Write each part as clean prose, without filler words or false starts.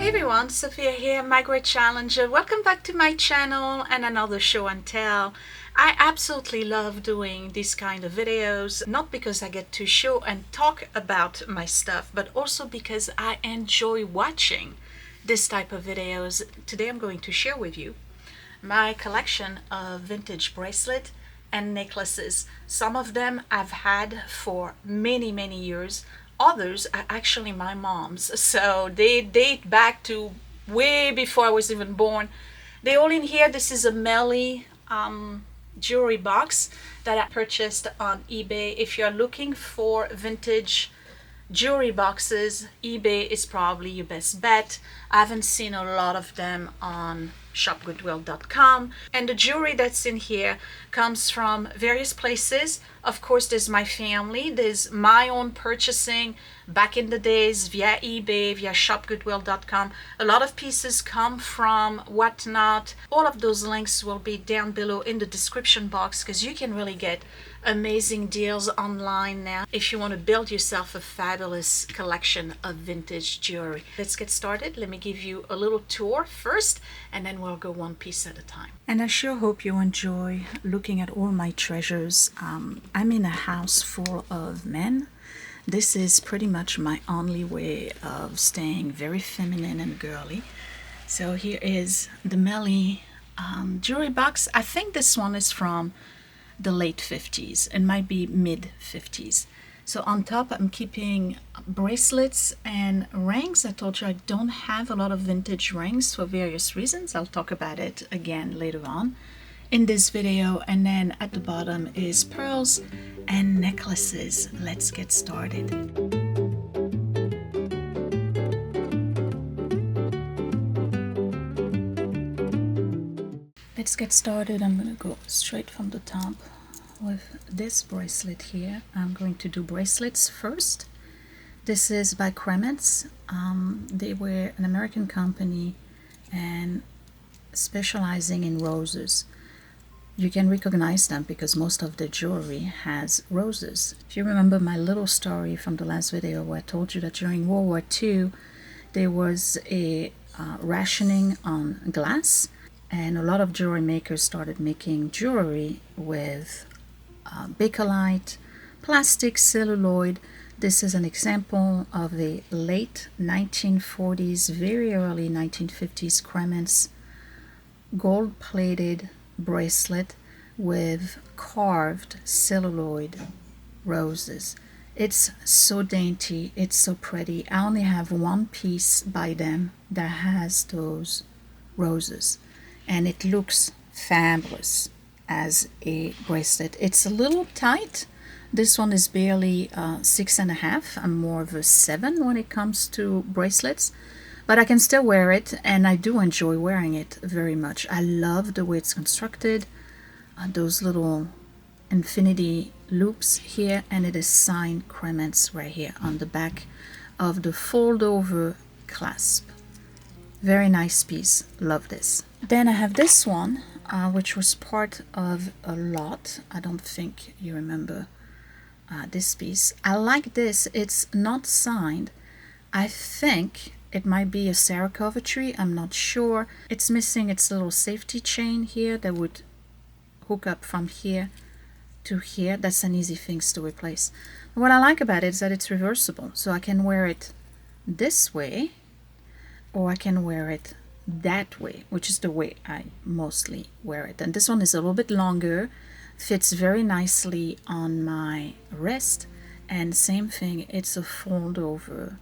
Hey everyone, Sophia here, My Great Challenger. Welcome back to my channel and another show and tell. I absolutely love doing these kind of videos, not because I get to show and talk about my stuff, but also because I enjoy watching this type of videos. Today I'm going to share with you my collection of vintage bracelet and necklaces. Some of them I've had for many years. Others are actually my mom's, so they date back to way before I was even born. They all in here. This is a Melly jewelry box that I purchased on eBay. If you're looking for vintage jewelry boxes, eBay is probably your best bet. I haven't seen a lot of them on shopgoodwill.com, and the jewelry that's in here comes from various places. Of course, there's my family, there's my own purchasing back in the days via eBay, via shopgoodwill.com. A lot of pieces come from Whatnot. All of those links will be down below in the description box, because you can really get amazing deals online now if you want to build yourself a fabulous collection of vintage jewelry. Let's get started. Let me give you a little tour first, and then we'll go one piece at a time. And I sure hope you enjoy looking at all my treasures. I'm in a house full of men. This is pretty much my only way of staying very feminine and girly. So here is the Melly jewelry box. I think this one is from the late 50s. It might be mid 50s. So on top I'm keeping bracelets and rings. I told you I don't have a lot of vintage rings for various reasons. I'll talk about it again later on in this video. And then at the bottom is pearls and necklaces. Let's get started. Let's get started. I'm going to go straight from the top with this bracelet here. I'm going to do bracelets first. This is by Cremets. They were an American company and specializing in roses. You can recognize them because most of the jewelry has roses. If you remember my little story from the last video where I told you that during World War II there was a rationing on glass, and a lot of jewelry makers started making jewelry with bakelite, plastic, celluloid. This is an example of the late 1940s, very early 1950s Cremets gold-plated bracelet with carved celluloid roses. It's so dainty, it's so pretty. I only have one piece by them that has those roses, and it looks fabulous as a bracelet. It's a little tight. This one is barely 6.5. I'm more of a 7 when it comes to bracelets, but I can still wear it, and I do enjoy wearing it very much. I love the way it's constructed, those little infinity loops here, and it is signed Cremets right here on the back of the fold over clasp. Very nice piece, love this. Then I have this one, which was part of a lot. I don't think you remember this piece. I like this. It's not signed. I think it might be a Sarah Coventry. I'm not sure. It's missing its little safety chain here that would hook up from here to here. That's an easy thing to replace. What I like about it is that it's reversible. So I can wear it this way, or I can wear it that way, which is the way I mostly wear it. And this one is a little bit longer, fits very nicely on my wrist, and same thing, it's a fold over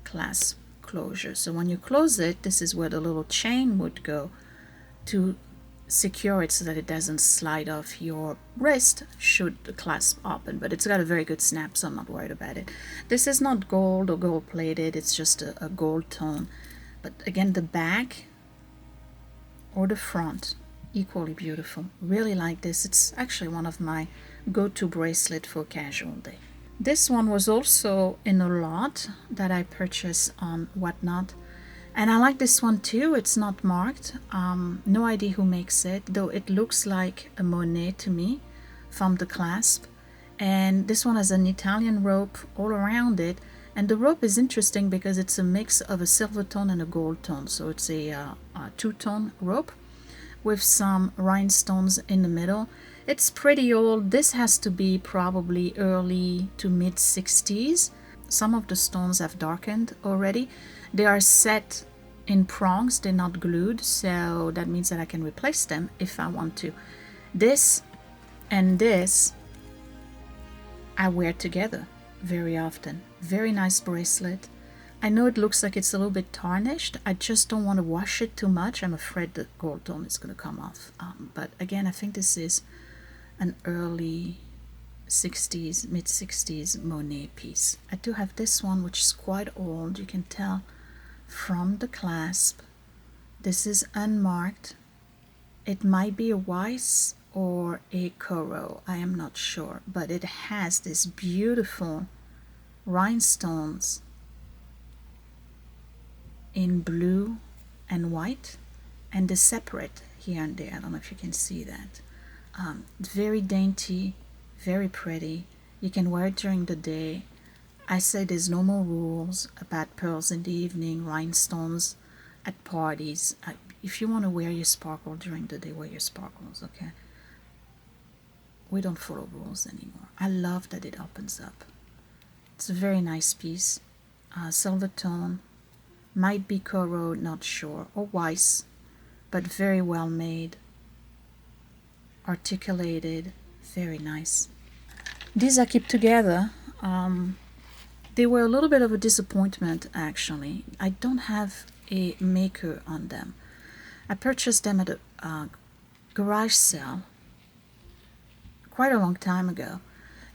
clasp closure. So when you close it, this is where the little chain would go to secure it so that it doesn't slide off your wrist should the clasp open. But it's got a very good snap, so I'm not worried about it. This is not gold or gold plated, it's just a gold tone. But again, the back or the front, equally beautiful. Really like this. It's actually one of my go-to bracelet for casual day. This one was also in a lot that I purchased on Whatnot, and I like this one too. It's not marked. No idea who makes it, though it looks like a Monet to me from the clasp. And this one has an Italian rope all around it, And the rope is interesting because it's a mix of a silver tone and a gold tone. So it's a two-tone rope with some rhinestones in the middle. It's pretty old. This has to be probably early to mid 60s. Some of the stones have darkened already. They are set in prongs, they're not glued, so that means that I can replace them if I want to. This and this I wear together very often. Very nice bracelet. I know it looks like it's a little bit tarnished. I just don't want to wash it too much. I'm afraid the gold tone is going to come off. But again, I think this is an early 60s, mid 60s Monet piece. I do have this one, which is quite old. You can tell from the clasp. This is unmarked. It might be a Weiss or a Coro, I am not sure, but it has this beautiful rhinestones in blue and white, and the separate here and there. I don't know if you can see that. Very dainty, very pretty. You can wear it during the day. I say there's no more rules about pearls in the evening, rhinestones at parties. If you want to wear your sparkle during the day, wear your sparkles, okay? We don't follow rules anymore. I love that it opens up. It's a very nice piece. Silver tone. Might be Coro, not sure, or Weiss, but very well made. Articulated, very nice. These I keep together. They were a little bit of a disappointment, actually. I don't have a maker on them. I purchased them at a garage sale quite a long time ago.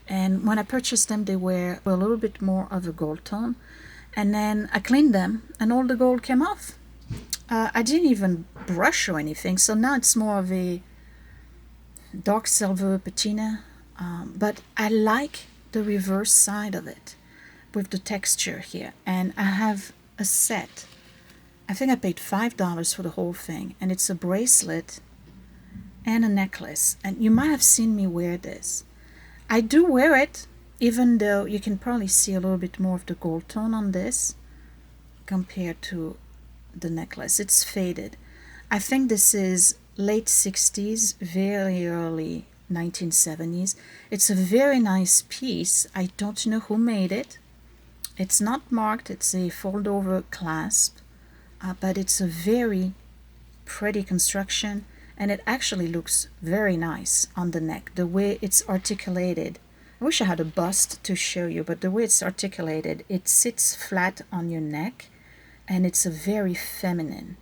And when I purchased them, they were a little bit more of a gold tone. And then I cleaned them, and all the gold came off. I didn't even brush or anything, so now it's more of a dark silver patina. But I like the reverse side of it, with the texture here. And I have a set. I think I paid $5 for the whole thing, and it's a bracelet and a necklace. And you might have seen me wear this. I do wear it, even though you can probably see a little bit more of the gold tone on this compared to the necklace. It's faded. I think this is late 60s, very early 1970s. It's a very nice piece. I don't know who made it. It's not marked. It's a fold-over clasp, but it's a very pretty construction, and it actually looks very nice on the neck. The way it's articulated, I wish I had a bust to show you, but the way it's articulated, it sits flat on your neck, and it's a very feminine,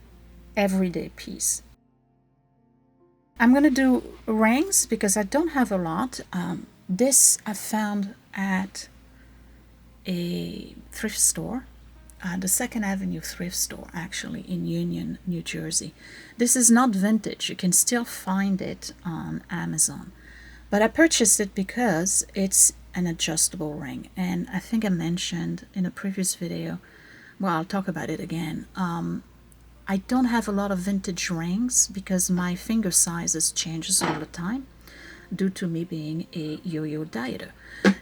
everyday piece. I'm going to do rings because I don't have a lot. This I found at a thrift store, the Second Avenue thrift store, actually, in Union, New Jersey. This is not vintage. You can still find it on Amazon. But I purchased it because it's an adjustable ring. And I think I mentioned in a previous video, well, I'll talk about it again. I don't have a lot of vintage rings because my finger sizes changes all the time due to me being a yo-yo dieter.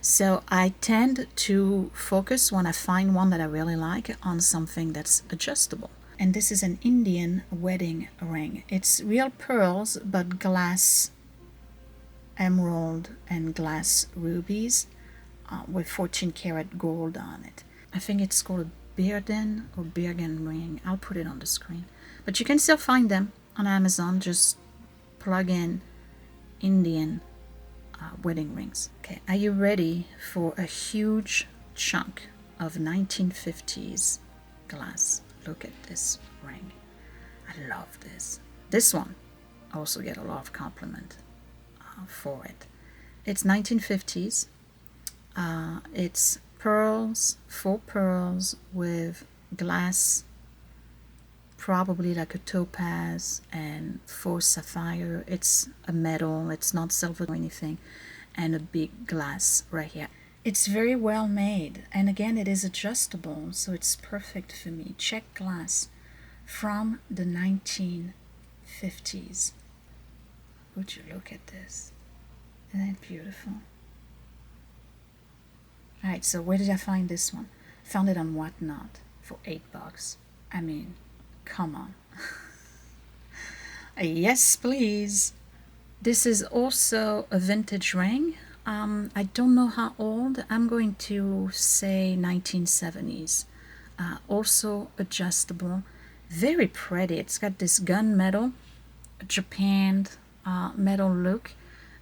So I tend to focus when I find one that I really like on something that's adjustable. And this is an Indian wedding ring. It's real pearls, but glass emerald and glass rubies with 14 karat gold on it. I think it's called a Bergen or Bergen ring. I'll put it on the screen. But you can still find them on Amazon. Just plug in Indian wedding rings. Okay, are you ready for a huge chunk of 1950s glass? Look at this ring. I love this. This one I also get a lot of compliment for it. It's 1950s. It's pearls, faux pearls with glass, probably like a topaz, and faux sapphire. It's a metal, it's not silver or anything, and a big glass right here. It's very well made, and again, it is adjustable, so it's perfect for me. Check glass from the 1950s. Would you look at this? Isn't that beautiful? Alright, so where did I find this one? Found it on Whatnot for $8. I mean, come on. Yes, please. This is also a vintage ring. I don't know how old. I'm going to say 1970s. Also adjustable. Very pretty. It's got this gunmetal, Japan metal look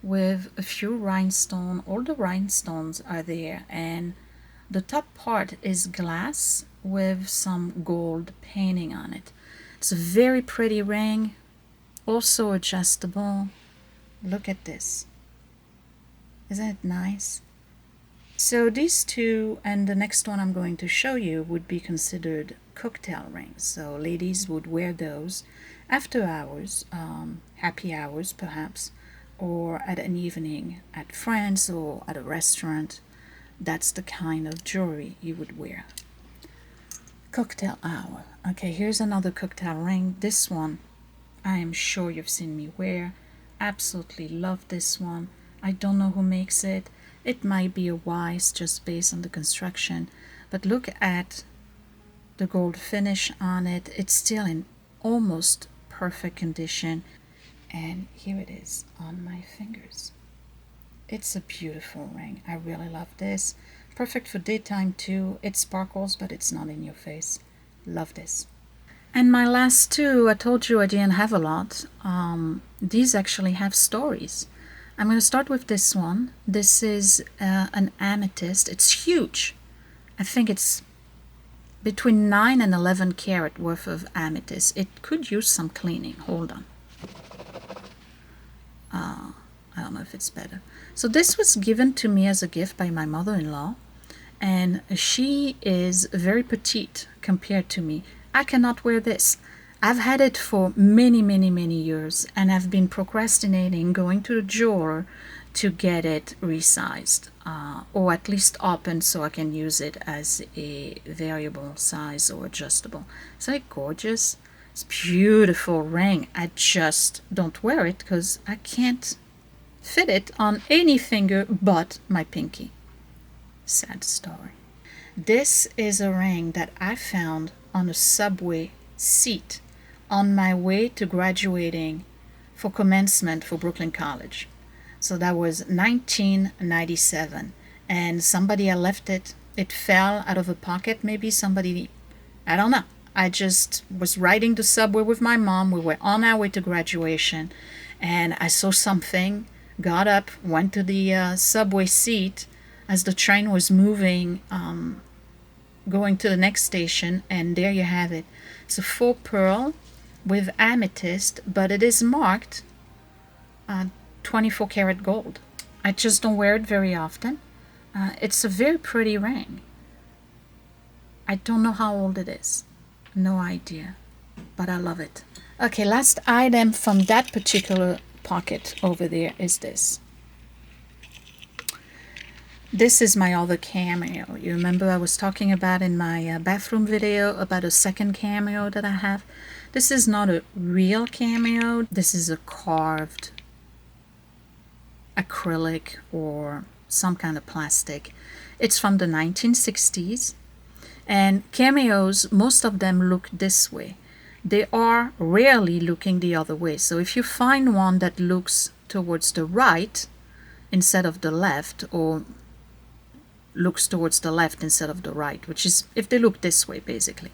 with a few rhinestones. All the rhinestones are there, and the top part is glass with some gold painting on it. It's a very pretty ring, also adjustable. Look at this. Isn't it nice? So these two and the next one I'm going to show you would be considered cocktail rings. So ladies would wear those after hours, happy hours perhaps, or at an evening at friends or at a restaurant. That's the kind of jewelry you would wear. Cocktail hour. Okay, here's another cocktail ring. This one I am sure you've seen me wear. Absolutely love this one. I don't know who makes it. It might be a Wise just based on the construction, but look at the gold finish on it. It's still in almost perfect condition, and here it is on my fingers. It's a beautiful ring. I really love this. Perfect for daytime too. It sparkles, but it's not in your face. Love this. And my last two, I told you I didn't have a lot. These actually have stories. I'm going to start with this one. This is an amethyst. It's huge. I think it's between 9 and 11 carat worth of amethyst. It could use some cleaning. Hold on. I don't know if it's better. So this was given to me as a gift by my mother-in-law, and she is very petite compared to me. I cannot wear this. I've had it for many, many, many years, and I've been procrastinating going to the jeweler to get it resized, or at least opened so I can use it as a variable size or adjustable. Isn't it gorgeous? It's a beautiful ring. I just don't wear it because I can't fit it on any finger but my pinky. Sad story. This is a ring that I found on a subway seat on my way to graduating for commencement for Brooklyn College. So that was 1997, and somebody had left it. It fell out of a pocket, maybe somebody, I don't know. I just was riding the subway with my mom. We were on our way to graduation, and I saw something, got up, went to the subway seat as the train was moving, going to the next station, and there you have it. It's a faux pearl with amethyst, but it is marked 24 karat gold. I just don't wear it very often. It's a very pretty ring. I don't know how old it is. No idea, but I love it. Okay, last item from that particular pocket over there is this. This is my other cameo. You remember I was talking about in my bathroom video about a second cameo that I have? This is not a real cameo. This is a carved acrylic or some kind of plastic. It's from the 1960s. And cameos, most of them look this way. They are rarely looking the other way. So if you find one that looks towards the right instead of the left, or looks towards the left instead of the right, which is if they look this way basically,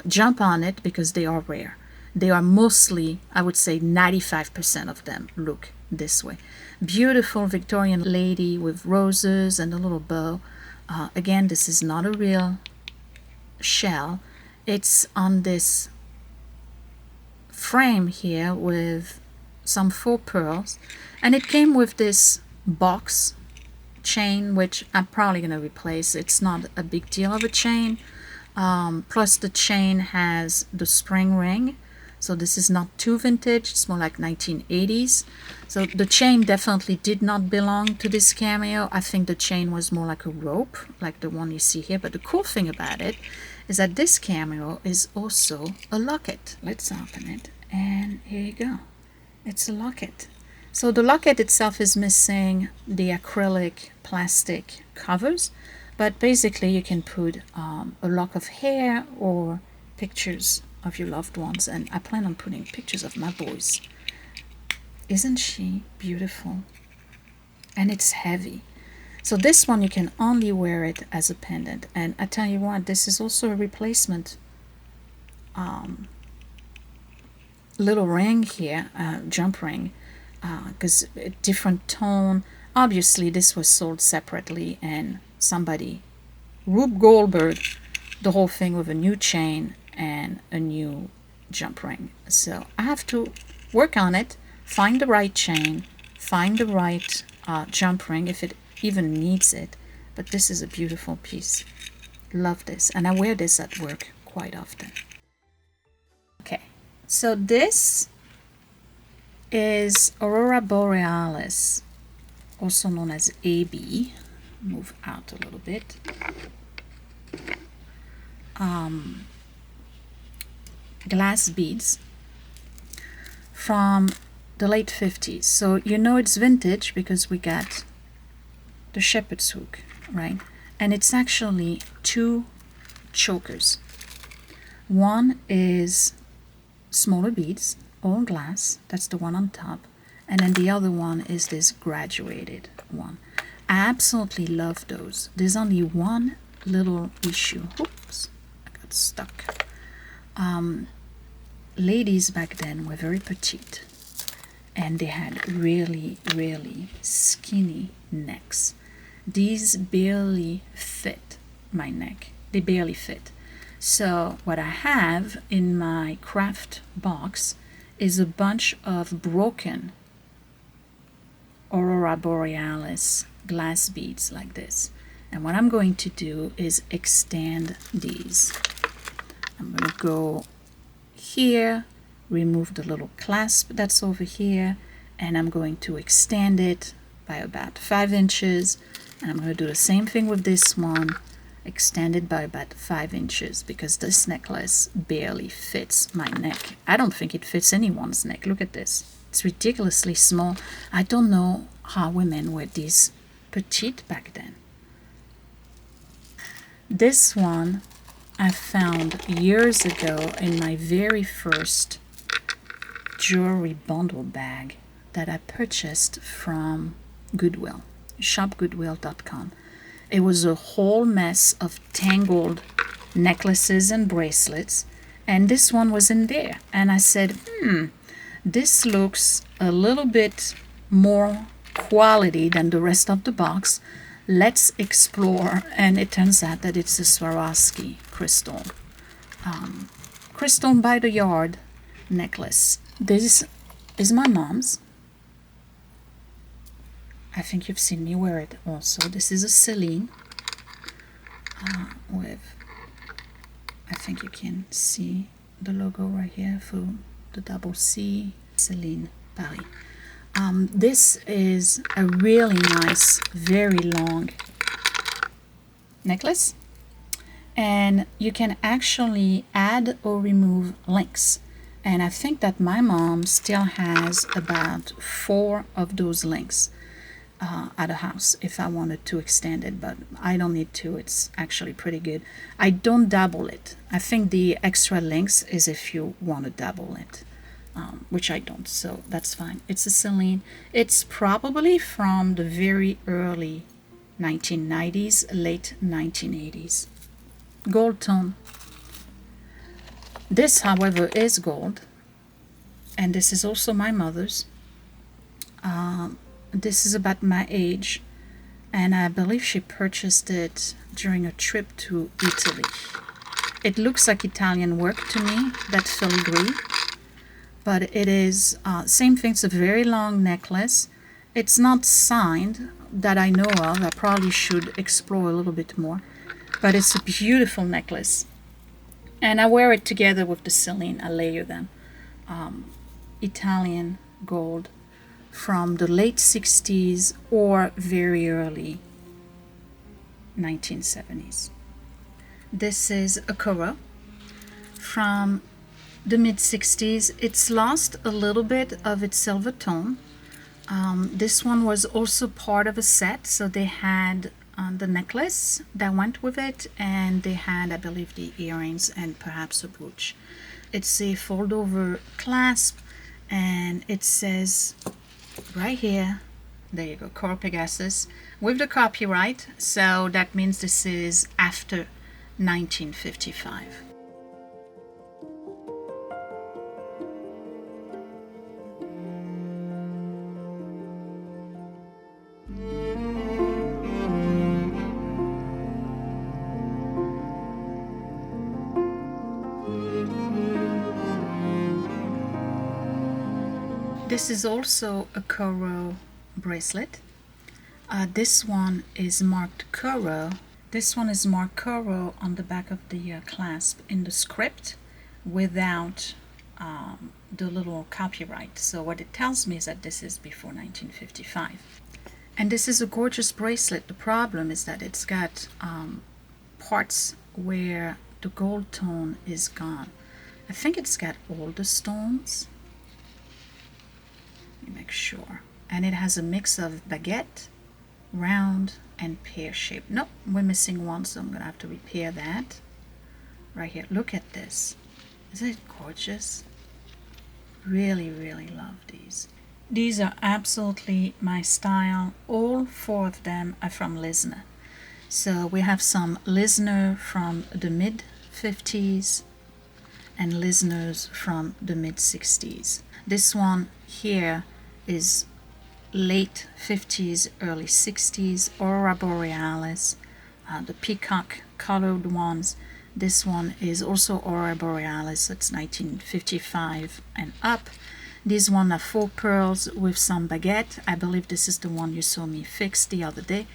jump on it because they are rare. They are mostly, I would say 95% of them look this way. Beautiful Victorian lady with roses and a little bow. Again, this is not a real shell. It's on this frame here with some faux pearls, and it came with this box chain, which I'm probably going to replace. It's not a big deal of a chain. Plus the chain has the spring ring, so this is not too vintage. It's more like 1980s. So the chain definitely did not belong to this cameo. I think the chain was more like a rope, like the one you see here. But the cool thing about it is that this cameo is also a locket. Let's open it, and here you go. It's a locket. So the locket itself is missing the acrylic plastic covers, But basically you can put a lock of hair or pictures of your loved ones, and I plan on putting pictures of my boys. Isn't she beautiful? And it's heavy. So this one you can only wear it as a pendant. And I tell you what, this is also a replacement little ring here, jump ring, because a different tone. Obviously this was sold separately, and somebody, Rube Goldberg, the whole thing with a new chain and a new jump ring. So I have to work on it, find the right chain, find the right jump ring, if it even needs it. But this is a beautiful piece. Love this, and I wear this at work quite often. Okay, so this is Aurora Borealis, also known as AB. Move out a little bit. Glass beads from the late 50s. So you know it's vintage because we got the shepherd's hook, right? And it's actually two chokers. One is smaller beads, all glass, that's the one on top, and then the other one is this graduated one. I absolutely love those. There's only one little issue. Oops, I got stuck. Ladies back then were very petite, and they had really, really skinny necks. These barely fit my neck. They barely fit. So what I have in my craft box is a bunch of broken Aurora Borealis glass beads like this. And what I'm going to do is extend these. I'm going to go here, remove the little clasp that's over here, and I'm going to extend it by about 5 inches. And I'm going to do the same thing with this one, extend it by about 5 inches, because this necklace barely fits my neck. I don't think it fits anyone's neck. Look at this. It's ridiculously small. I don't know how women were this petite back then. This one I found years ago in my very first jewelry bundle bag that I purchased from Goodwill, shopgoodwill.com. It was a whole mess of tangled necklaces and bracelets, and this one was in there. And I said, this looks a little bit more quality than the rest of the box. Let's explore. And it turns out that it's a Swarovski crystal. Crystal by the yard necklace. This is my mom's. I think you've seen me wear it also. This is a Celine with, I think you can see the logo right here for the double C, Celine Paris. This is a really nice, very long necklace, and you can actually add or remove links. And I think that my mom still has about 4 of those links at the house if I wanted to extend it, but I don't need to. It's actually pretty good. I don't double it. I think the extra links is if you want to double it, which I don't, so that's fine. It's a Celine. It's probably from the very early 1990s, late 1980s. Gold tone. This, however, is gold, and this is also my mother's. This is about my age, and I believe she purchased it during a trip to Italy. It looks like Italian work to me, that filigree, but it is same thing. It's a very long necklace. It's not signed that I know of. I probably should explore a little bit more, but it's a beautiful necklace, and I wear it together with the Celine. I layer them. Italian gold from the late 60s or very early 1970s. This is a Coro from the mid 60s. It's lost a little bit of its silver tone. This one was also part of a set, so they had the necklace that went with it, and they had, I believe, the earrings and perhaps a brooch. It's a fold over clasp, and it says right here, there you go, Coro Pegasus, with the copyright, so that means this is after 1955. This is also a Coro bracelet. This one is marked Coro. This one is marked Coro on the back of the clasp in the script without the little copyright. So what it tells me is that this is before 1955. And this is a gorgeous bracelet. The problem is that it's got parts where the gold tone is gone. I think it's got all the stones. Let me make sure. And it has a mix of baguette, round, and pear shape. Nope, we're missing one, so I'm gonna have to repair that. Right here, look at this. Isn't it gorgeous? Really, really love these. These are absolutely my style. All four of them are from Lisner. So we have some Lisner from the mid-50s and Lisners from the mid-60s. This one here is late 50s, early 60s, Aurora Borealis, the peacock colored ones. This one is also Aurora Borealis, it's 1955 and up. These one are faux pearls with some baguette. I believe this is the one you saw me fix the other day.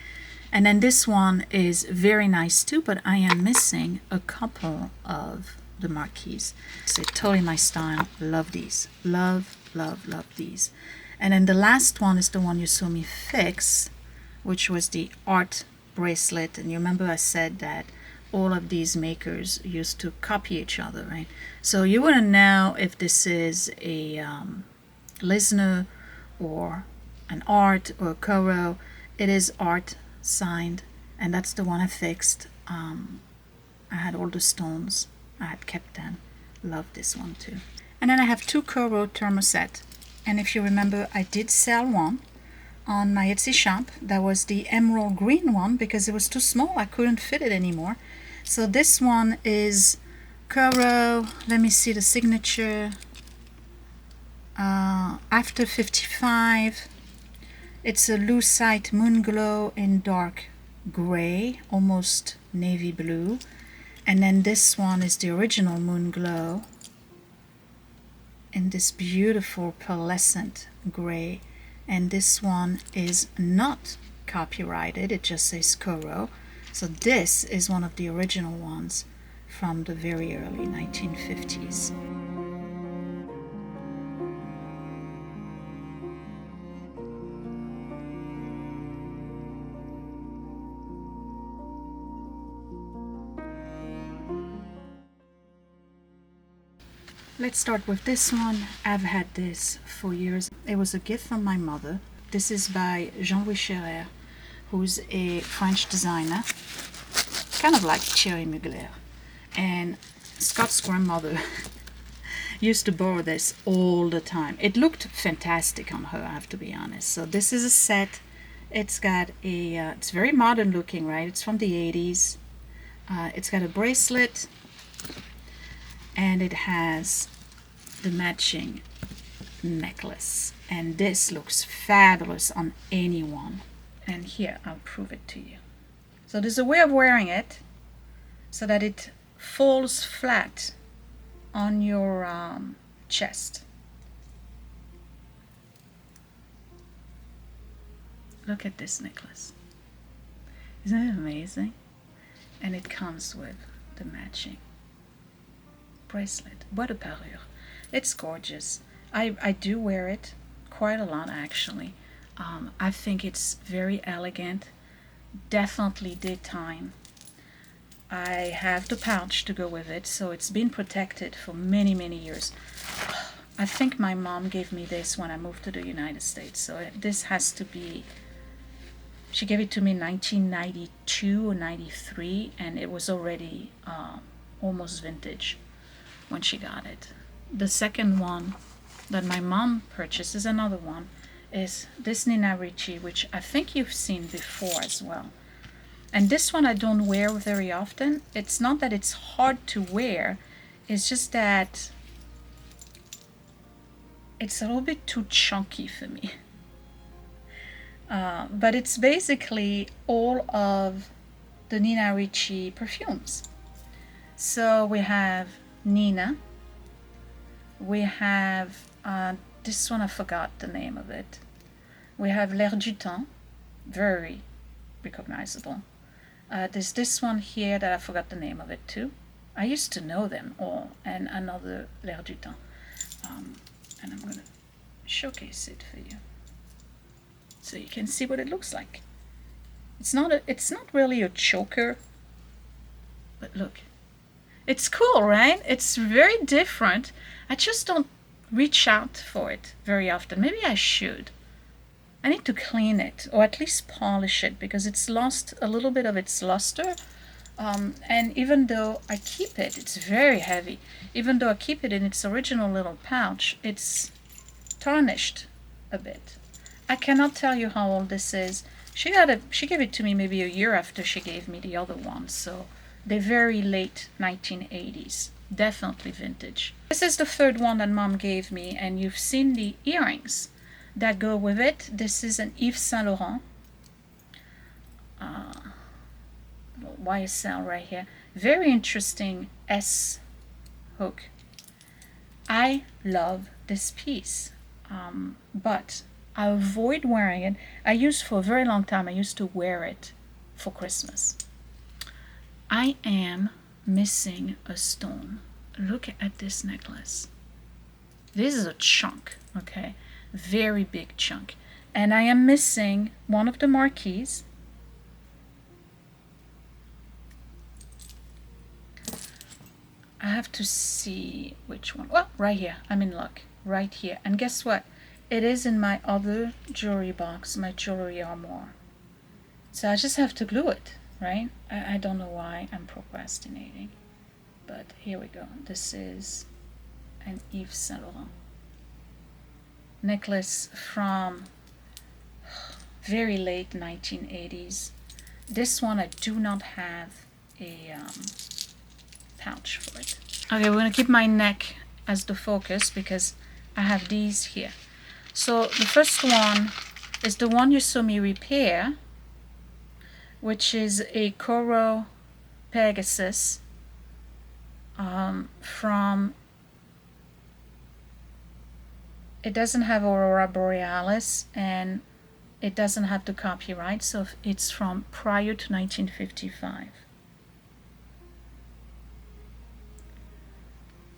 And then this one is very nice too, but I am missing a couple of the marquise. So totally my style. Love these. Love, love, love these. And then the last one is the one you saw me fix, which was the art bracelet. And you remember I said that all of these makers used to copy each other, right? So you wouldn't know if this is a Lisner or an art or a Coro. It is art signed, and that's the one I fixed. I had all the stones. I had kept them. Love this one too. And then I have two Coro thermoset. And if you remember, I did sell one on my Etsy shop. That was the emerald green one because it was too small. I couldn't fit it anymore. So this one is Coro. Let me see the signature. After 55. It's a lucite moon glow in dark gray, almost navy blue. And then this one is the original moon glow in this beautiful pearlescent gray, and this one is not copyrighted, it just says Coro. So this is one of the original ones from the very early 1950s. Let's start with this one. I've had this for years. It was a gift from my mother. This is by Jean-Louis Scherer, who's a French designer, kind of like Thierry Mugler. And Scott's grandmother used to borrow this all the time. It looked fantastic on her, I have to be honest. So this is a set. It's got a, it's very modern looking, right? It's from the 80s. It's got a bracelet, and it has the matching necklace, and this looks fabulous on anyone. And here, I'll prove it to you. So there's a way of wearing it so that it falls flat on your chest. Look at this necklace. Isn't it amazing? And it comes with the matching bracelet. What a parure. It's gorgeous. I do wear it quite a lot actually. I think it's very elegant, definitely daytime. I have the pouch to go with it, so it's been protected for many, many years. I think my mom gave me this when I moved to the United States, so this has to be She gave it to me in 1992 or 93, and it was already almost vintage when she got it. The second one that my mom purchased is another one, is this Nina Ricci, which I think you've seen before as well. And this one I don't wear very often. It's not that it's hard to wear, it's just that it's a little bit too chunky for me. But it's basically all of the Nina Ricci perfumes. So we have Nina, we have this one, I forgot the name of it. We have L'air du temps, very recognizable. There's this one here that I forgot the name of it too. I used to know them all, and another L'air du temps. And I'm gonna showcase it for you so you can see what it looks like. It's not really a choker, but look, it's cool, right? It's very different. I just don't reach out for it very often. Maybe I should. I need to clean it, or at least polish it, because it's lost a little bit of its luster. And even though I keep it, it's very heavy. Even though I keep it in its original little pouch, it's tarnished a bit. I cannot tell you how old this is. She gave it to me maybe a year after she gave me the other one, so they're very late 1980s. Definitely vintage. This is the third one that Mom gave me, and you've seen the earrings that go with it. This is an Yves Saint Laurent YSL right here. Very interesting S hook. I love this piece, but I avoid wearing it. I used for a very long time, I used to wear it for Christmas. I am missing a stone. Look at this necklace. This is a chunk, okay? Very big chunk. And I am missing one of the marquees. I have to see which one. Well, right here. I'm in luck. Right here. And guess what? It is in my other jewelry box, my jewelry armoire. So I just have to glue it, right? I don't know why I'm procrastinating. But here we go. This is an Yves Saint Laurent necklace from very late 1980s. This one I do not have a pouch for it. Okay, we're gonna keep my neck as the focus because I have these here. So the first one is the one you saw me repair, which is a Coro Pegasus from, it doesn't have Aurora Borealis and it doesn't have the copyright, so it's from prior to 1955.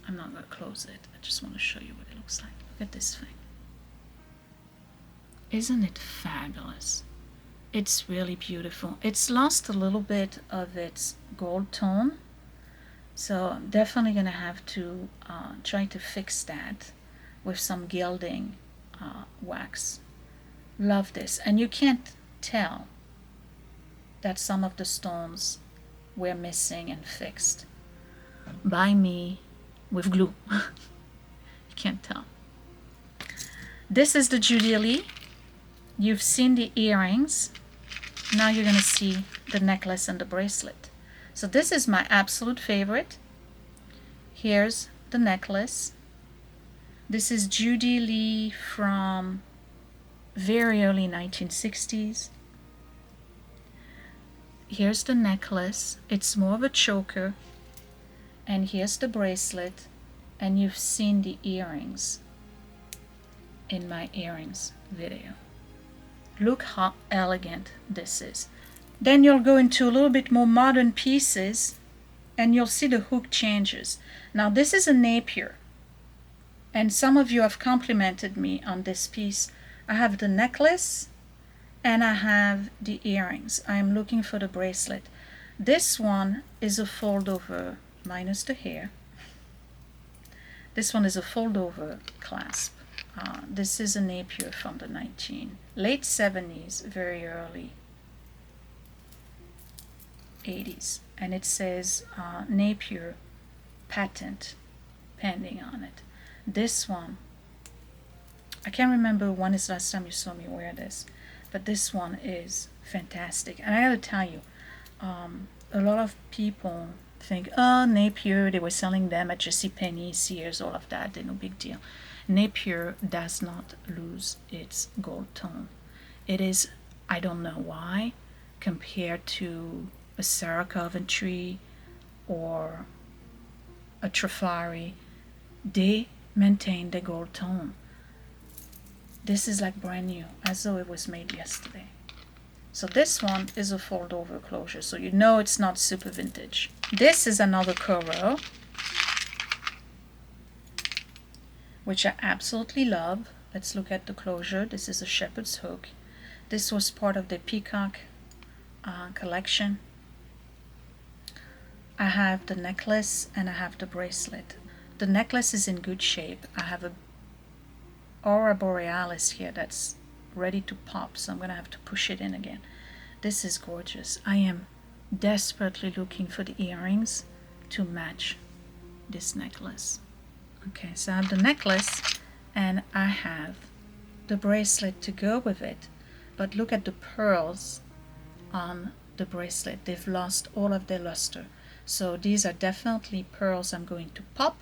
I'm not going to close it. I just want to show you what it looks like. Look at this thing. Isn't it fabulous? It's really beautiful. It's lost a little bit of its gold tone, so I'm definitely going to have to try to fix that with some gilding wax. Love this. And you can't tell that some of the stones were missing and fixed by me with glue. You can't tell. This is the Judy Lee. You've seen the earrings. Now you're going to see the necklace and the bracelet. So this is my absolute favorite. Here's the necklace. This is Judy Lee from very early 1960s. Here's the necklace. It's more of a choker. And here's the bracelet. And you've seen the earrings in my earrings video. Look how elegant this is. Then you'll go into a little bit more modern pieces and you'll see the hook changes. Now this is a Napier. And some of you have complimented me on this piece. I have the necklace and I have the earrings. I'm looking for the bracelet. This one is a fold over minus the hair. This one is a fold over clasp. This is a Napier from the late 70s, very early 80s, and it says Napier patent pending on it. This one, I can't remember when is the last time you saw me wear this, but this one is fantastic. And I gotta tell you, a lot of people think, oh, Napier, they were selling them at JCPenney, Sears, all of that, they're no big deal. Napier does not lose its gold tone. It is, I don't know why, compared to a Sarah Coventry or a Trifari, they maintain the gold tone. This is like brand new, as though it was made yesterday. So this one is a fold over closure, so you know it's not super vintage. This is another Coro, which I absolutely love. Let's look at the closure. This is a shepherd's hook. This was part of the peacock collection. I have the necklace and I have the bracelet. The necklace is in good shape. I have a Aurora Borealis here that's ready to pop, so I'm gonna have to push it in again. This is gorgeous. I am desperately looking for the earrings to match this necklace. Okay, so I have the necklace and I have the bracelet to go with it, but look at the pearls on the bracelet. They've lost all of their luster. So these are definitely pearls I'm going to pop,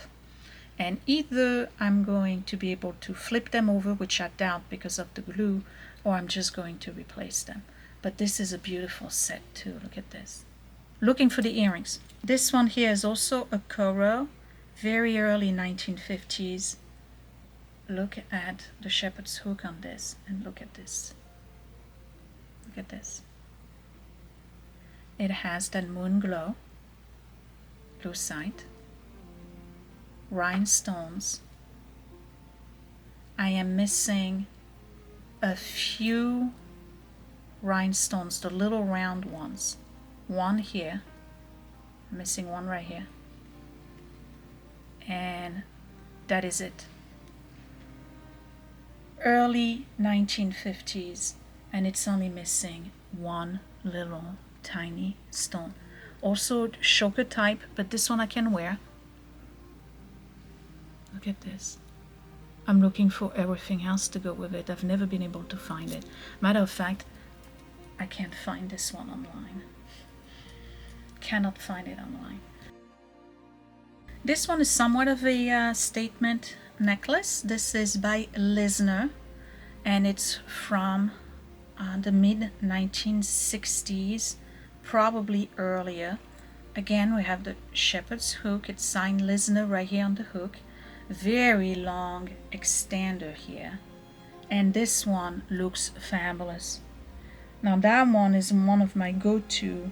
and either I'm going to be able to flip them over, which I doubt because of the glue, or I'm just going to replace them. But this is a beautiful set too. Look at this. Looking for the earrings. This one here is also a Coro, very early 1950s. Look at the shepherd's hook on this, and look at this. Look at this. It has that moon glow, lucite, rhinestones. I am missing a few rhinestones, the little round ones. One here, I'm missing one right here, and that is it. Early 1950s, and it's only missing one little tiny stone. Also choker type, but this one I can wear. Look at this. I'm looking for everything else to go with it. I've never been able to find it. Matter of fact, I can't find this one online. Cannot find it online. This one is somewhat of a statement necklace. This is by Lisner, and it's from the mid 1960s, probably earlier. Again, we have the shepherd's hook. It's signed Lisner right here on the hook. Very long extender here, and this one looks fabulous. Now that one is one of my go-to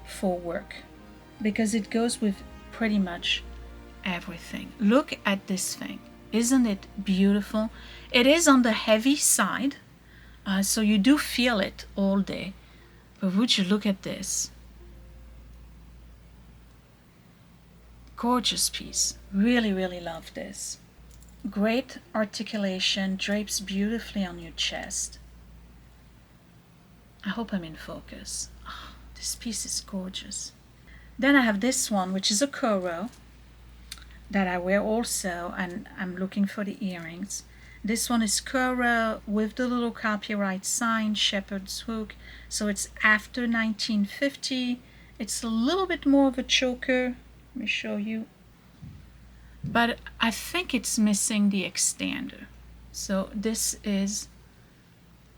for work because it goes with pretty much everything. Look at this thing. Isn't it beautiful? It is on the heavy side, so you do feel it all day, but would you look at this? Gorgeous piece. Really, really love this. Great articulation, drapes beautifully on your chest. I hope I'm in focus. Oh, this piece is gorgeous. Then I have this one, which is a Coro that I wear also, and I'm looking for the earrings. This one is Coro with the little copyright sign, shepherd's hook. So it's after 1950. It's a little bit more of a choker. Let me show you. But I think it's missing the extender. So this is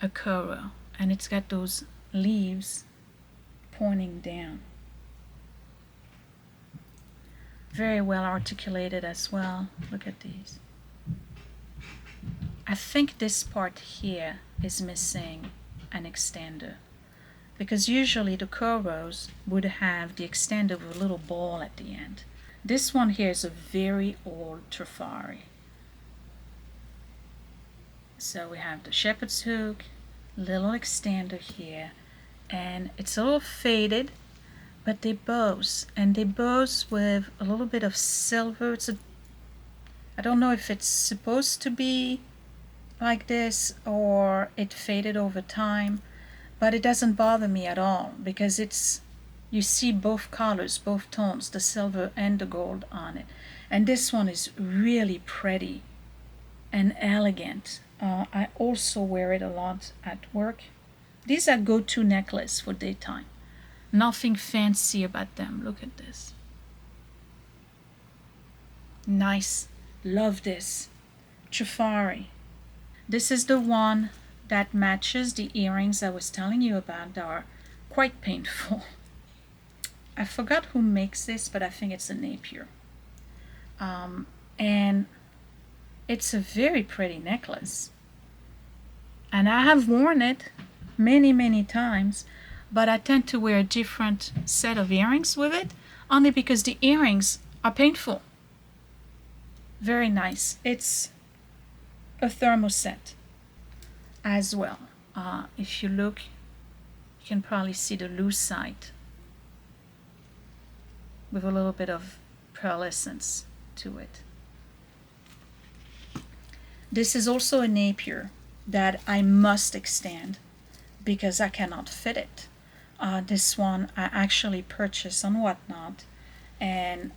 a Coro, and it's got those leaves pointing down. Very well articulated as well. Look at these. I think this part here is missing an extender, because usually the Coros would have the extender with a little ball at the end. This one here is a very old Trifari. So we have the shepherd's hook, little extender here, and it's a little faded, but they bows, and they bows with a little bit of silver. I don't know if it's supposed to be like this or it faded over time, but it doesn't bother me at all because it's You see both colors, both tones, the silver and the gold on it. And this one is really pretty and elegant. I also wear it a lot at work. These are go-to necklace for daytime. Nothing fancy about them. Look at this. Nice. Love this. Trifari. This is the one that matches the earrings I was telling you about that are quite painful. I forgot who makes this, but I think it's a Napier. And it's a very pretty necklace. And I have worn it many, many times, but I tend to wear a different set of earrings with it, only because the earrings are painful. Very nice. It's a thermoset as well. If you look, you can probably see the loose side with a little bit of pearlescence to it. This is also a Napier that I must extend because I cannot fit it. This one I actually purchased on Whatnot, and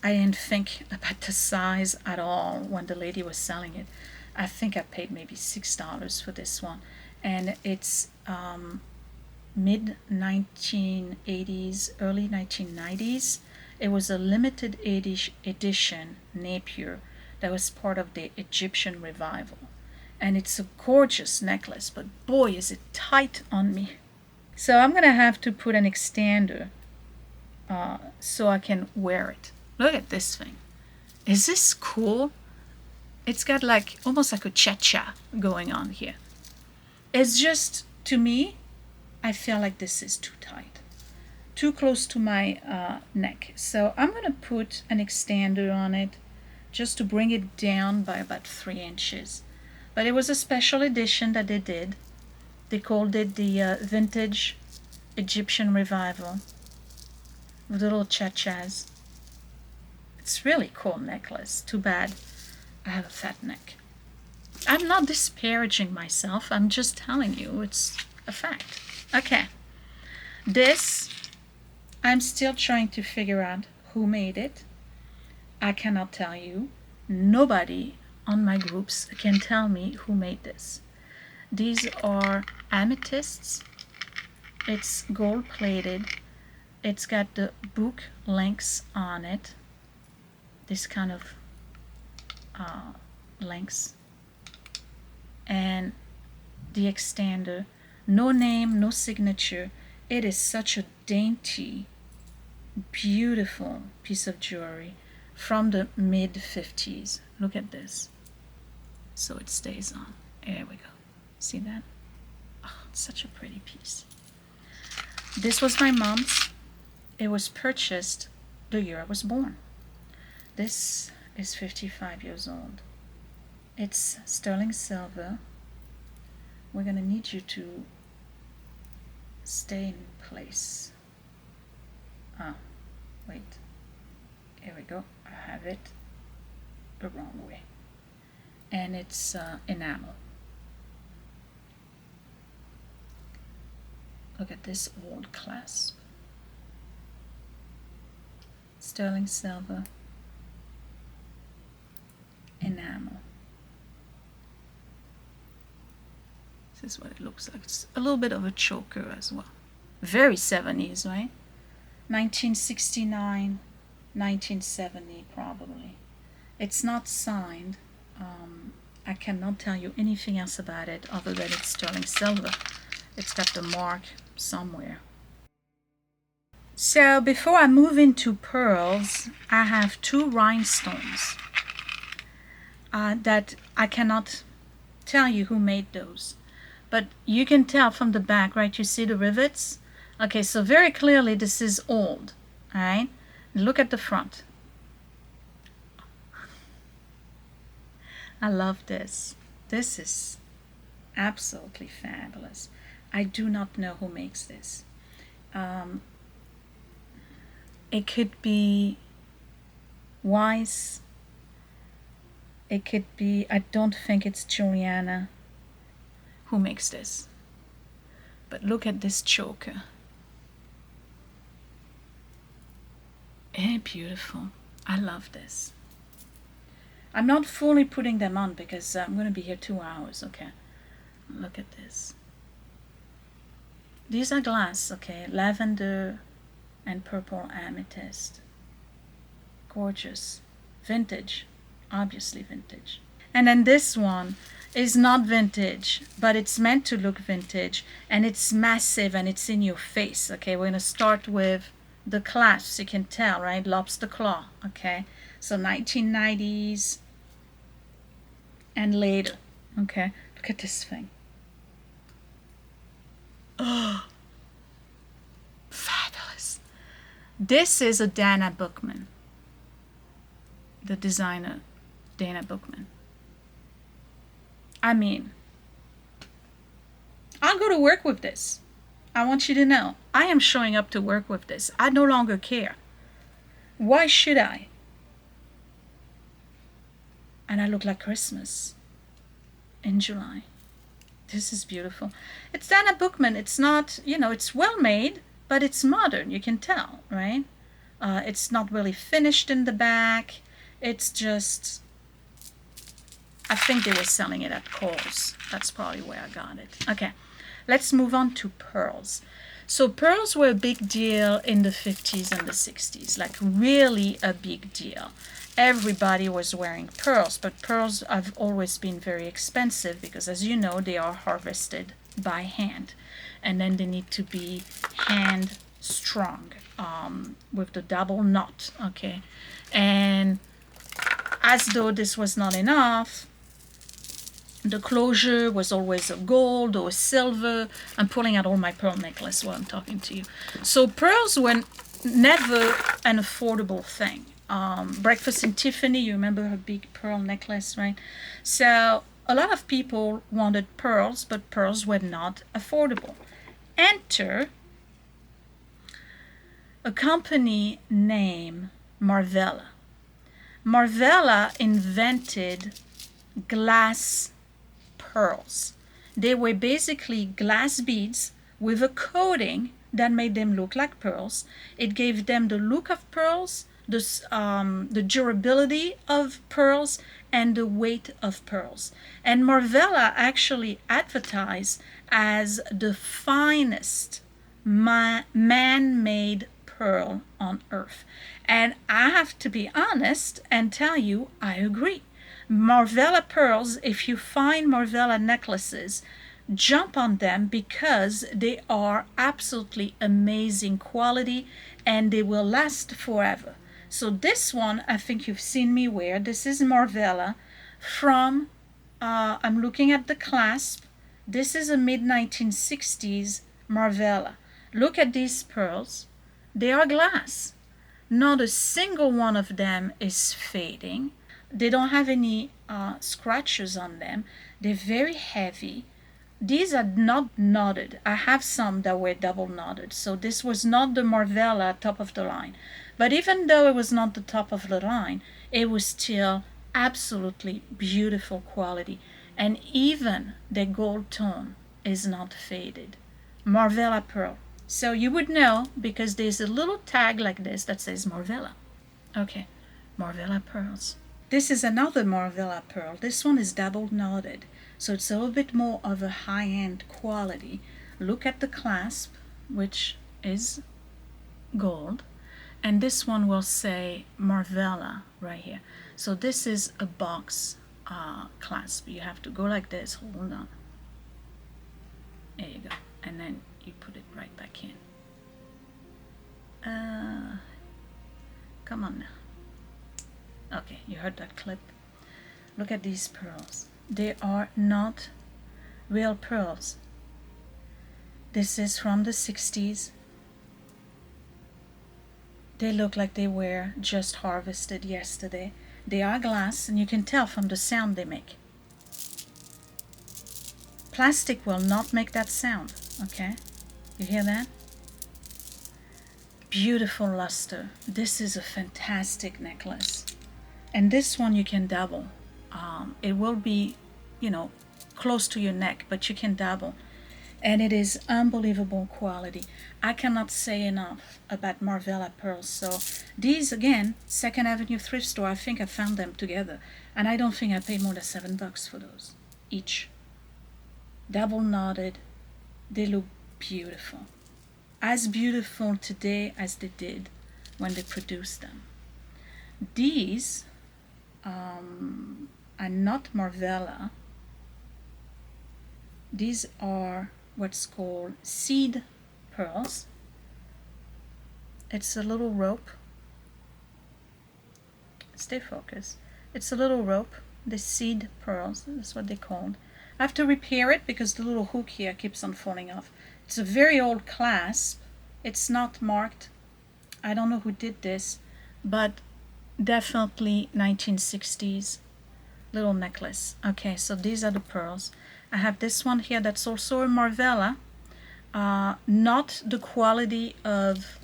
I didn't think about the size at all when the lady was selling it. I think I paid maybe $6 for this one, and it's mid 1980s, early 1990s. It was a limited edition Napier that was part of the Egyptian revival. And it's a gorgeous necklace, but boy, is it tight on me. So I'm going to have to put an extender so I can wear it. Look at this thing. Is this cool? It's got like almost like a cha-cha going on here. It's just, to me, I feel like this is too tight. Too close to my neck. So I'm going to put an extender on it just to bring it down by about 3 inches. But it was a special edition that they did. They called it the Vintage Egyptian Revival with little cha-chas. It's really cool necklace. Too bad I have a fat neck. I'm not disparaging myself. I'm just telling you it's a fact. Okay. This, I'm still trying to figure out who made it. I cannot tell you. Nobody on my groups can tell me who made this. These are amethysts. It's gold plated. It's got the book links on it. This kind of links. And the extender. No name, no signature. It is such a dainty, beautiful piece of jewelry from the mid-50s. Look at this. So it stays on. There we go. See that? Oh, it's such a pretty piece. This was my mom's. It was purchased the year I was born. This is 55 years old. It's sterling silver. We're going to need you to stay in place. Wait. Here we go. I have it the wrong way. And it's enamel. Look at this old clasp. Sterling silver. Enamel. This is what it looks like. It's a little bit of a choker as well. Very 70s, right? 1969, 1970 probably. It's not signed. I cannot tell you anything else about it other than it's sterling silver. It's got the mark somewhere. So before I move into pearls, I have 2 rhinestones that I cannot tell you who made those. But you can tell from the back, right? You see the rivets? Okay, so very clearly this is old, all right? Look at the front. I love this. This is absolutely fabulous. I do not know who makes this. It could be Weiss. It could be, I don't think it's Juliana who makes this. But look at this choker. Beautiful. I love this. I'm not fully putting them on because I'm going to be here 2 hours. Okay, look at this. These are glass. Okay, lavender and purple amethyst. Gorgeous. Vintage. Obviously vintage. And then this one is not vintage, but it's meant to look vintage, and it's massive and it's in your face. Okay, we're going to start with the clasps. You can tell, right? Lobster claw. Okay, so 1990s and later. Okay, look at this thing. Oh, fabulous. This is a Dana Bookman, the designer Dana Bookman. I mean, I'll go to work with this. I want you to know, I am showing up to work with this. I no longer care. Why should I? And I look like Christmas in July. This is beautiful. It's Dana Bookman. It's not, you know, it's well made, but it's modern. You can tell, right? It's not really finished in the back. It's just, I think they were selling it at Kohl's. That's probably where I got it. Okay, let's move on to pearls. So pearls were a big deal in the 50s and the 60s, like really a big deal. Everybody was wearing pearls, but pearls have always been very expensive because, as you know, they are harvested by hand, and then they need to be hand strong with the double knot. Okay, and as though this was not enough, the closure was always a gold or a silver. I'm pulling out all my pearl necklace while I'm talking to you. So pearls were never an affordable thing. Breakfast in Tiffany, you remember her big pearl necklace, right? So a lot of people wanted pearls, but pearls were not affordable. Enter a company named Marvella. Marvella invented glass pearls. They were basically glass beads with a coating that made them look like pearls. It gave them the look of pearls, the durability of pearls, and the weight of pearls. And Marvella actually advertised as the finest man-made pearl on earth. And I have to be honest and tell you, I agree. Marvella pearls, if you find Marvella necklaces, jump on them because they are absolutely amazing quality and they will last forever. So this one, I think you've seen me wear. This is Marvella from, I'm looking at the clasp. This is a mid-1960s Marvella. Look at these pearls. They are glass. Not a single one of them is fading. They don't have any scratches on them. They're very heavy. These are not knotted. I have some that were double knotted. So this was not the Marvella top of the line. But even though it was not the top of the line, it was still absolutely beautiful quality. And even the gold tone is not faded. Marvella pearl. So you would know because there's a little tag like this that says Marvella. Okay, Marvella pearls. This is another Marvella pearl. This one is double knotted, so it's a little bit more of a high-end quality. Look at the clasp, which is gold, and this one will say Marvella right here. So this is a box clasp. You have to go like this. Hold on. There you go, and then you put it right back in. Come on now. Okay, you heard that clip. Look at these pearls. They are not real pearls. This is from the 60s. They look like they were just harvested yesterday. They are glass, and you can tell from the sound they make. Plastic will not make that sound, okay? You hear that? Beautiful luster. This is a fantastic necklace. And this one you can double. It will be, you know, close to your neck, but you can double. and it is unbelievable quality. I cannot say enough about Marvella pearls. So these, again, Second Avenue thrift store, I think I found them together, and I don't think I paid more than $7 for those each. Double knotted, they look beautiful, as beautiful today as they did when they produced them. These are not Marvella. These are what's called seed pearls. It's a little rope. Stay focused. It's a little rope. The seed pearls, that's what they're called. I have to repair it because the little hook here keeps on falling off. It's a very old clasp. It's not marked. I don't know who did this, but definitely 1960s little necklace. Okay, so these are the pearls. I have this one here that's also a Marvella. Not the quality of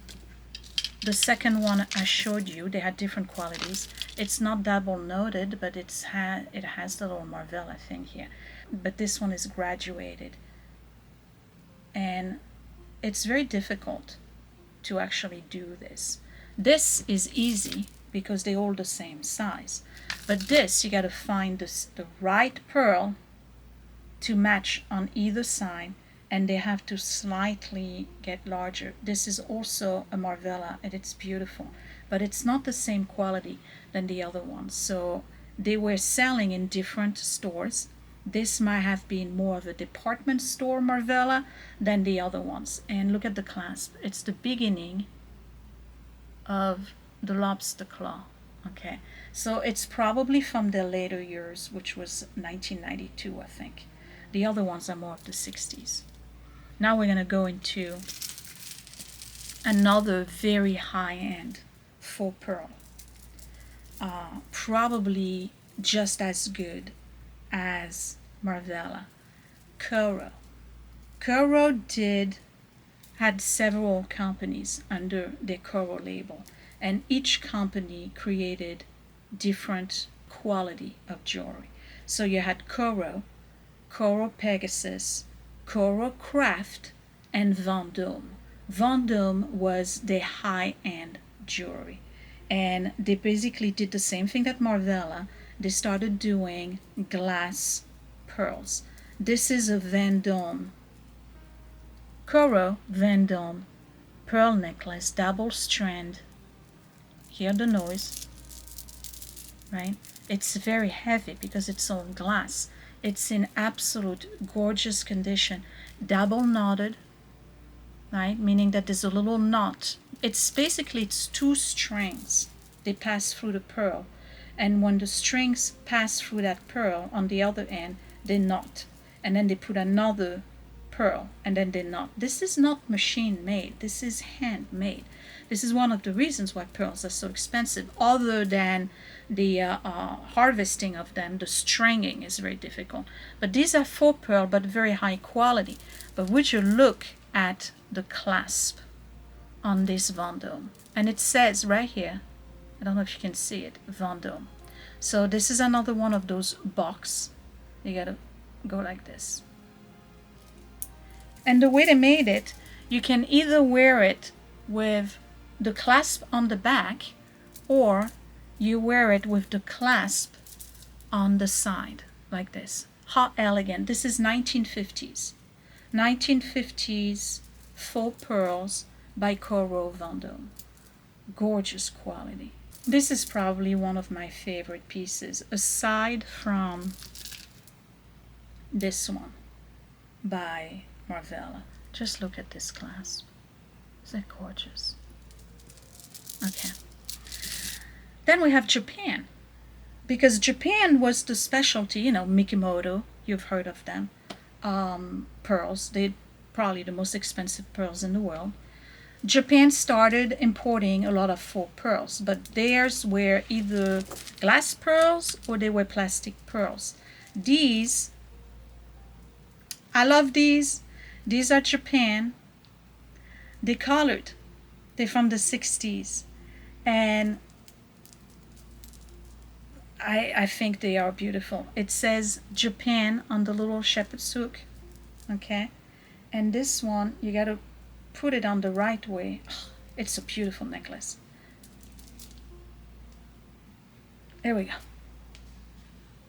the second one I showed you. They had different qualities. It's not double knotted, but it has the little Marvella thing here. But this one is graduated, and it's very difficult to actually do this. This is easy because they're all the same size, but this you got to find the right pearl to match on either side, and they have to slightly get larger. This is also a Marvella, and it's beautiful, but it's not the same quality than the other ones. So they were selling in different stores. This might have been more of a department store Marvella than the other ones. And look at the clasp. It's the beginning of the lobster claw. Okay, so it's probably from the later years, which was 1992, I think. The other ones are more of the 60s. Now we're going to go into another very high-end faux pearl. Probably just as good as Marvella. Coro. Coro had several companies under the Coro label, and each company created different quality of jewelry. So you had Coro, Coro Pegasus, Coro Craft, and Vendôme. Vendôme was the high-end jewelry, and they basically did the same thing that Marvella. They started doing glass pearls. This is a Vendôme, Coro Vendôme pearl necklace, double strand. Hear the noise, right? It's very heavy because it's all glass. It's in absolute gorgeous condition, double knotted, right? Meaning that there's a little knot. It's two strings. They pass through the pearl, and when the strings pass through that pearl on the other end, they knot, and then they put another pearl, and then they knot. This is not machine made. This is handmade. This is one of the reasons why pearls are so expensive. Other than the harvesting of them, the stringing is very difficult. But these are faux pearl, but very high quality. But would you look at the clasp on this Vendôme? And it says right here, I don't know if you can see it, Vendôme. So this is another one of those box. You gotta go like this. And the way they made it, you can either wear it with the clasp on the back, or you wear it with the clasp on the side, like this. How elegant. This is 1950s. 1950s faux pearls by Coro Vendôme. Gorgeous quality. This is probably one of my favorite pieces, aside from this one by Marvella. Just look at this clasp. Isn't it gorgeous? Okay. Then we have Japan, because Japan was the specialty, Mikimoto, you've heard of them. Pearls, they're probably the most expensive pearls in the world. Japan started importing a lot of faux pearls, but theirs were either glass pearls or they were plastic pearls. These, I love these. These are Japan. They're colored. They're from the 60s. And I think they are beautiful. It says Japan on the little shepherd's hook. Okay? And this one, you gotta put it on the right way. It's a beautiful necklace. There we go.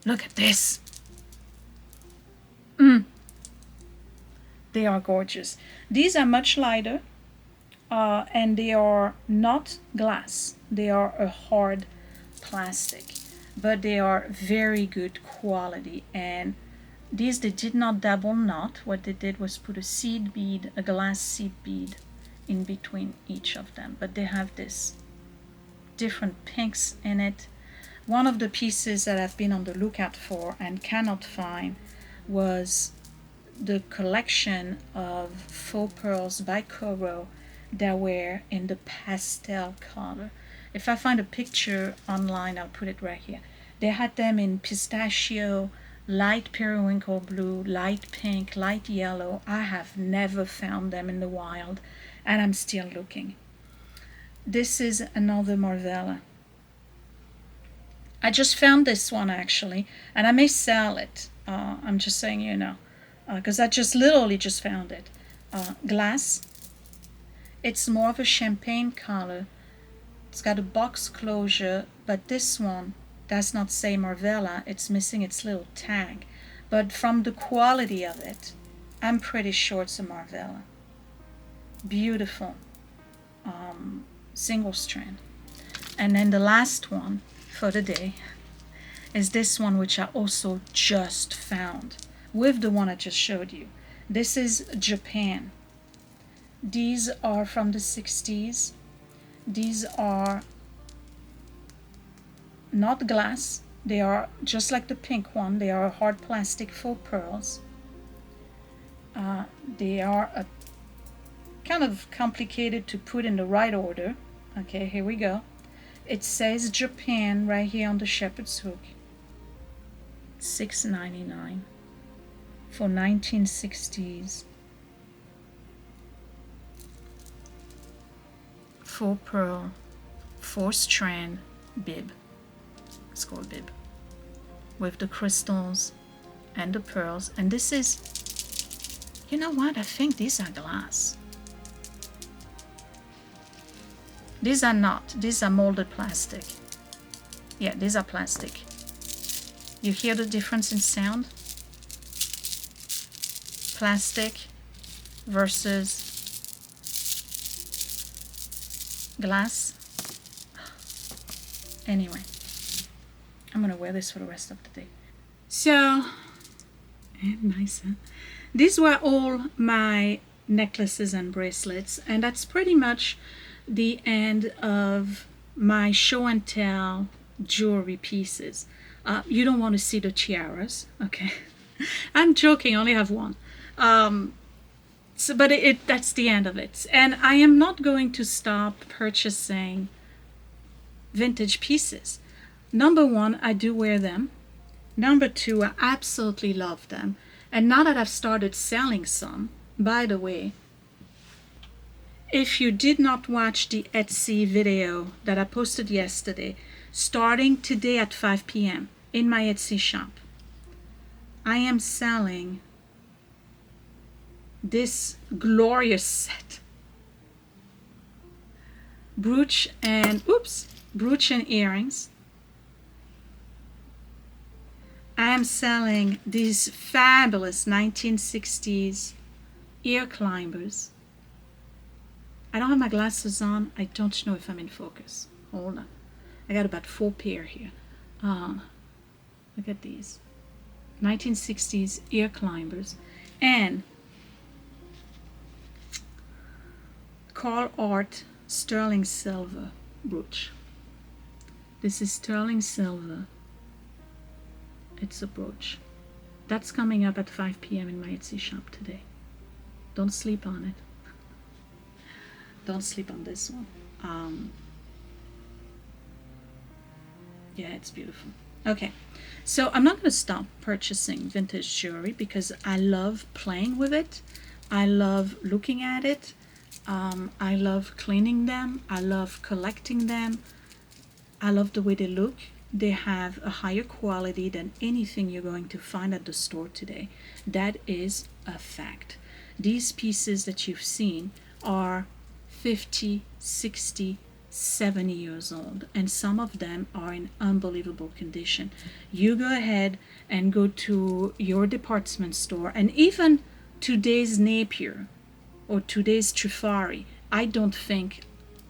Look at this. They are gorgeous. These are much lighter, and they are not glass. They are a hard plastic, but they are very good quality. And these, they did not double knot. What they did was put a seed bead, a glass seed bead, in between each of them. But they have this different pinks in it. One of the pieces that I've been on the lookout for and cannot find was the collection of faux pearls by Coro that were in the pastel color. If I find a picture online, I'll put it right here. They had them in pistachio, light periwinkle blue, light pink, light yellow. I have never found them in the wild, and I'm still looking. This is another Marvella. I just found this one actually, and I may sell it. I'm just saying, you know, because I just literally just found it. Glass. It's more of a champagne color. It's got a box closure, but this one does not say Marvella. It's missing its little tag. But from the quality of it, I'm pretty sure it's a Marvella. Beautiful. Single strand. And then the last one for the day is this one, which I also just found with the one I just showed you. This is Japan. These are from the 60s. These are not glass. They are just like the pink one. They are hard plastic faux pearls. They are kind of complicated to put in the right order. Okay, here we go. It says Japan right here on the shepherd's hook. $6.99 for 1960s. Faux pearl, 4-strand bib. It's called bib. With the crystals and the pearls. And this is, you know what? I think these are glass. These are not. These are molded plastic. Yeah, these are plastic. You hear the difference in sound? Plastic versus glass. Anyway, I'm gonna wear this for the rest of the day. So, nice, huh? These were all my necklaces and bracelets, and that's pretty much the end of my show and tell jewelry pieces. You don't want to see the tiaras, okay? I'm joking, I only have one. But that's the end of it. And I am not going to stop purchasing vintage pieces. Number one, I do wear them. Number two, I absolutely love them. And now that I've started selling some, by the way, if you did not watch the Etsy video that I posted yesterday, starting today at 5 p.m. in my Etsy shop, I am selling this glorious set. Brooch and earrings. I am selling these fabulous 1960s ear climbers. I don't have my glasses on. I don't know if I'm in focus. Hold on. I got about 4 pair here. Look at these. 1960s ear climbers. And Carl Art sterling silver brooch. This is sterling silver. It's a brooch. That's coming up at 5 p.m. in my Etsy shop today. Don't sleep on it. Don't sleep on this one. Yeah, it's beautiful. Okay, so I'm not going to stop purchasing vintage jewelry because I love playing with it. I love looking at it. I love cleaning them. I love collecting them. I love the way they look. They have a higher quality than anything you're going to find at the store today. That is a fact. These pieces that you've seen are 50, 60, 70 years old, and some of them are in unbelievable condition. You go ahead and go to your department store, and even today's Napier or today's Trifari, I don't think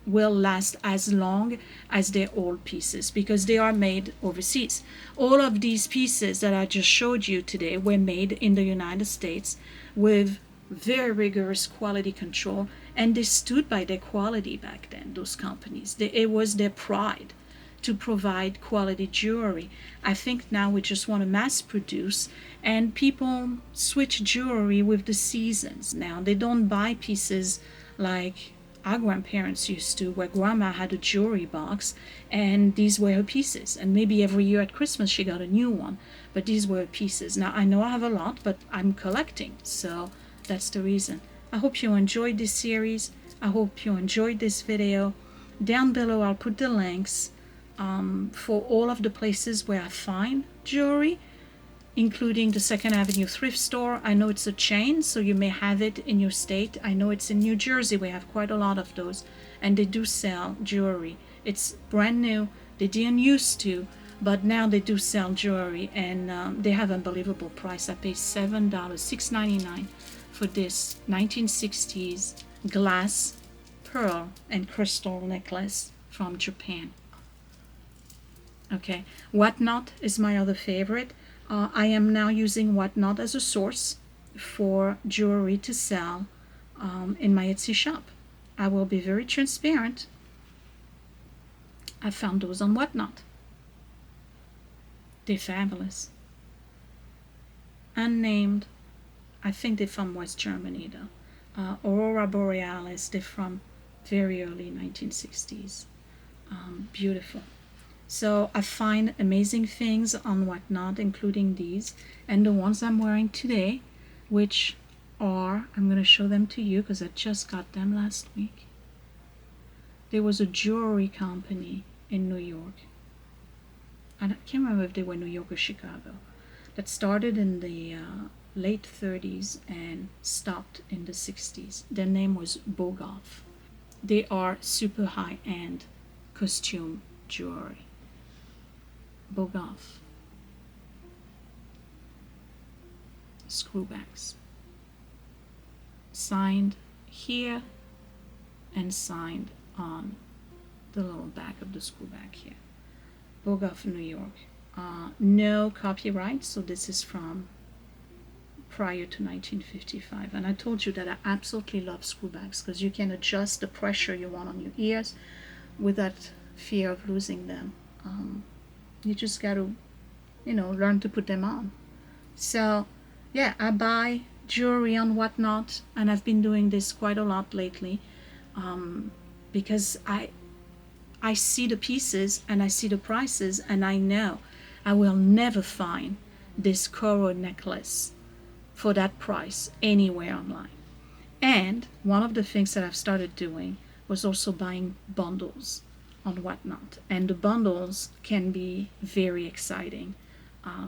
will last as long as their old pieces, because they are made overseas. All of these pieces that I just showed you today were made in the United States with very rigorous quality control, and they stood by their quality back then, those companies. It was their pride to provide quality jewelry. I think now we just want to mass produce, and people switch jewelry with the seasons now. They don't buy pieces like our grandparents used to, where grandma had a jewelry box and these were her pieces, and maybe every year at Christmas she got a new one, but these were her pieces. Now I know I have a lot, but I'm collecting, so that's the reason. I hope you enjoyed this series. I hope you enjoyed this video. Down below I'll put the links for all of the places where I find jewelry, including the Second Avenue thrift store. I know it's a chain, so you may have it in your state. I know it's in New Jersey. We have quite a lot of those, and they do sell jewelry. It's brand new. They didn't used to, but now they do sell jewelry, and they have unbelievable price. I paid $7, $6.99 for this 1960s glass, pearl, and crystal necklace from Japan. Okay, Whatnot is my other favorite. I am now using Whatnot as a source for jewelry to sell in my Etsy shop. I will be very transparent. I found those on Whatnot. They're fabulous. Unnamed. I think they're from West Germany though. Aurora Borealis, they're from very early 1960s. Beautiful. So I find amazing things on Whatnot, including these and the ones I'm wearing today, which are, I'm going to show them to you because I just got them last week. There was a jewelry company in New York. I can't remember if they were New York or Chicago, that started in the late 30s and stopped in the 60s. Their name was Bogoff. They are super high-end costume jewelry. Bogoff. Screwbacks. Signed here and signed on the little back of the screwback here. Bogoff, New York. No copyright, so this is from prior to 1955. And I told you that I absolutely love screwbacks because you can adjust the pressure you want on your ears without fear of losing them. You just got to, learn to put them on. So, yeah, I buy jewelry on Whatnot, and I've been doing this quite a lot lately because I see the pieces and I see the prices, and I know I will never find this Coro necklace for that price anywhere online. And one of the things that I've started doing was also buying bundles on Whatnot, and the bundles can be very exciting.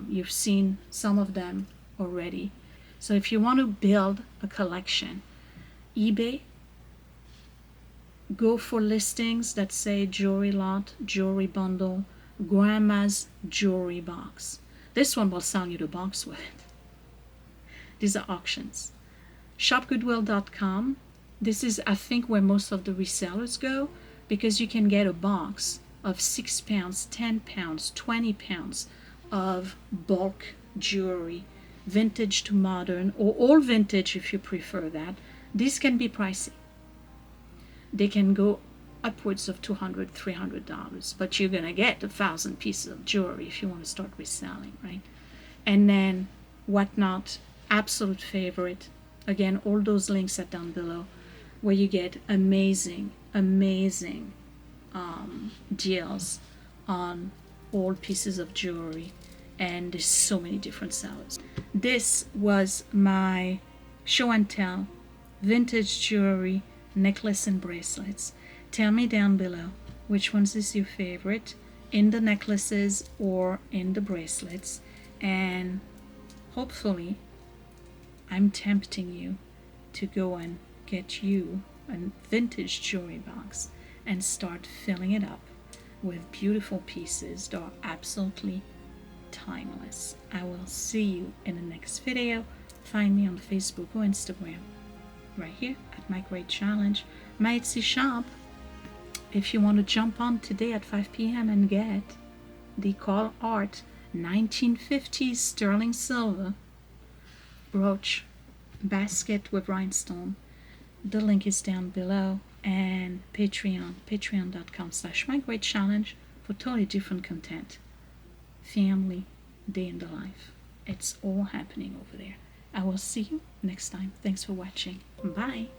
You've seen some of them already. So if you want to build a collection, eBay, go for listings that say jewelry lot, jewelry bundle, grandma's jewelry box. This one will sell you the box with it. These are auctions. Shopgoodwill.com. This is, I think, where most of the resellers go, because you can get a box of 6 pounds, 10 pounds, 20 pounds of bulk jewelry, vintage to modern, or all vintage if you prefer that. These can be pricey. They can go upwards of $200, $300, but you're going to get 1,000 pieces of jewelry if you want to start reselling, right? And then Whatnot, absolute favorite. Again, all those links are down below, where you get amazing deals on all pieces of jewelry, and there's so many different sellers. This was my show and tell vintage jewelry, necklace and bracelets. Tell me down below which ones is your favorite in the necklaces or in the bracelets, and hopefully I'm tempting you to go and get you a vintage jewelry box and start filling it up with beautiful pieces that are absolutely timeless. I will see you in the next video. Find me on Facebook or Instagram right here at My Great Challenge, my Etsy shop. If you want to jump on today at 5 p.m. and get the Call Art 1950s sterling silver brooch basket with rhinestone, the link is down below, and patreon.com/mygreatchallenge for totally different content. Family, day in the life. It's all happening over there. I will see you next time. Thanks for watching. Bye.